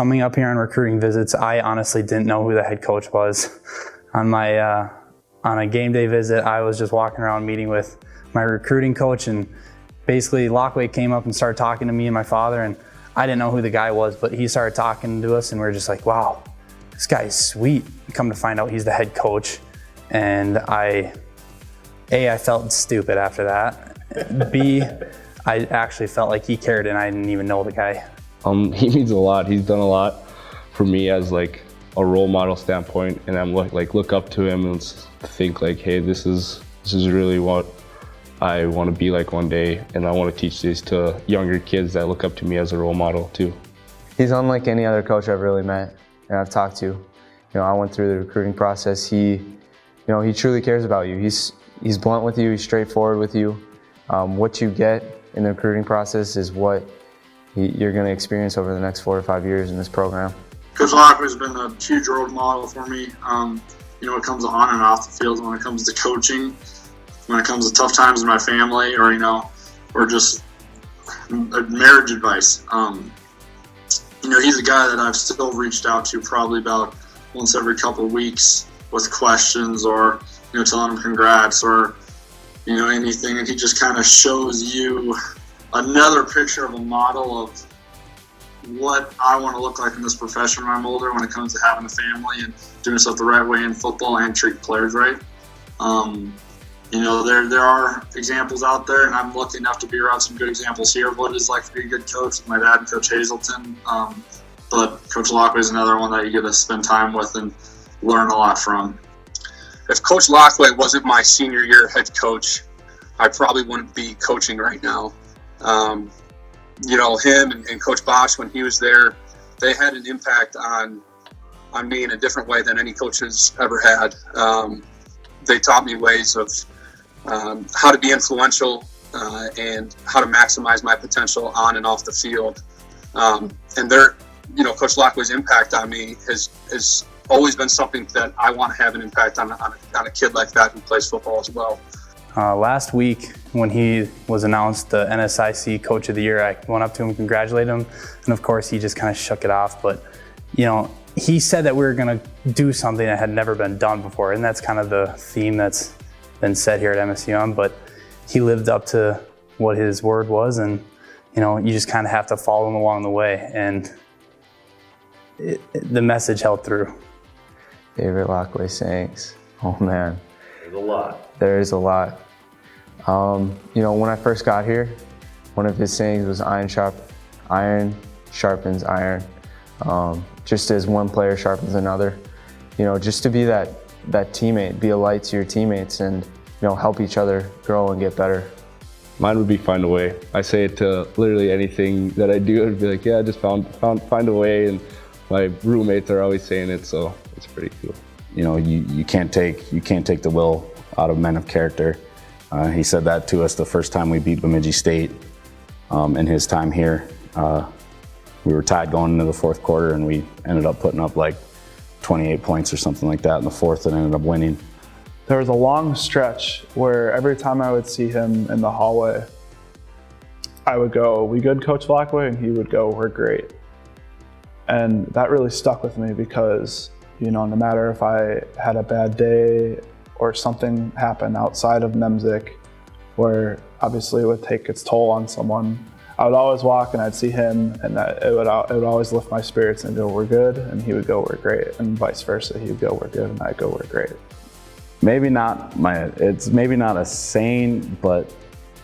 Coming up here on recruiting visits, I honestly didn't know who the head coach was. On a game day visit, I was just walking around meeting with my recruiting coach, and basically Lockway came up and started talking to me and my father, and I didn't know who the guy was, but he started talking to us, and we were just like, wow, this guy's sweet. Come to find out he's the head coach. And I felt stupid after that. B, I actually felt like he cared and I didn't even know the guy. He means a lot. He's done a lot for me as like a role model standpoint, and I'm look up to him and think like, hey, this is really what I want to be like one day, and I want to teach this to younger kids that look up to me as a role model too. He's unlike any other coach I've really met and I've talked to. I went through the recruiting process. He truly cares about you. He's blunt with you. He's straightforward with you. What you get in the recruiting process is what you're going to experience over the next 4 to 5 years in this program. Coach Lockway has been a huge role model for me. When it comes on and off the field, when it comes to coaching, when it comes to tough times in my family, or just marriage advice. He's a guy that I've still reached out to probably about once every couple of weeks with questions or, telling him congrats or, anything. And he just kind of shows you another picture of a model of what I want to look like in this profession when I'm older, when it comes to having a family and doing stuff the right way in football and treat players right. There are examples out there, and I'm lucky enough to be around some good examples here of what it's like to be a good coach with my dad and Coach Hazelton. But Coach Lockway is another one that you get to spend time with and learn a lot from. If Coach Lockway wasn't my senior year head coach, I probably wouldn't be coaching right now. Him and Coach Bosch, when he was there, they had an impact on me in a different way than any coaches ever had. They taught me ways of how to be influential and how to maximize my potential on and off the field. Coach Lockway's impact on me has always been something that I want to have an impact on a kid like that who plays football as well. Last week, when he was announced the NSIC Coach of the Year, I went up to him, congratulated him, and of course he just kind of shook it off. But he said that we were going to do something that had never been done before, and that's kind of the theme that's been said here at MSUM. But he lived up to what his word was, and you just kind of have to follow him along the way, and the message held through. Favorite Lockway sayings? Oh man, there's a lot. There is a lot. When I first got here, one of his sayings was iron sharpens iron. Just as one player sharpens another, just to be that teammate, be a light to your teammates, and help each other grow and get better. Mine would be find a way. I say it to literally anything that I do. I'd be like, yeah, I just find a way, and my roommates are always saying it, so it's pretty cool. You can't take the will out of men of character. He said that to us the first time we beat Bemidji State in his time here. We were tied going into the fourth quarter, and we ended up putting up like 28 points or something like that in the fourth, and ended up winning. There was a long stretch where every time I would see him in the hallway, I would go, "We good, Coach Lockway?" And he would go, "We're great." And that really stuck with me because, no matter if I had a bad day or something happened outside of NSIC, where obviously it would take its toll on someone, I would always walk and I'd see him, and it would always lift my spirits and go, "We're good," and he would go, "We're great," and vice versa. He would go, "We're good," and I'd go, "We're great." It's maybe not a saying, but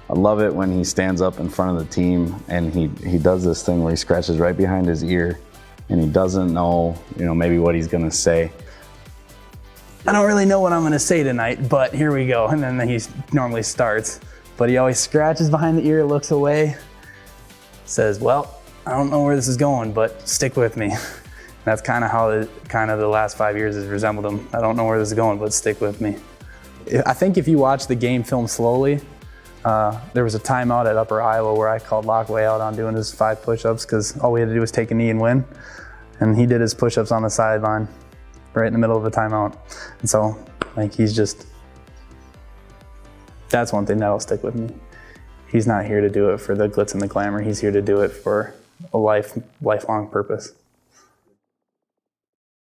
I love it when he stands up in front of the team and he does this thing where he scratches right behind his ear, and he doesn't know, maybe what he's gonna say. I don't really know what I'm gonna say tonight, but here we go. And then he normally starts, but he always scratches behind the ear, looks away, says, "Well, I don't know where this is going, but stick with me." That's kind of how the last 5 years has resembled him. I don't know where this is going, but stick with me. I think if you watch the game film slowly, there was a timeout at Upper Iowa where I called Lockway out on doing his 5 push-ups because all we had to do was take a knee and win. And he did his push-ups on the sideline right in the middle of a timeout. And so, that's one thing that'll stick with me. He's not here to do it for the glitz and the glamour. He's here to do it for a lifelong purpose.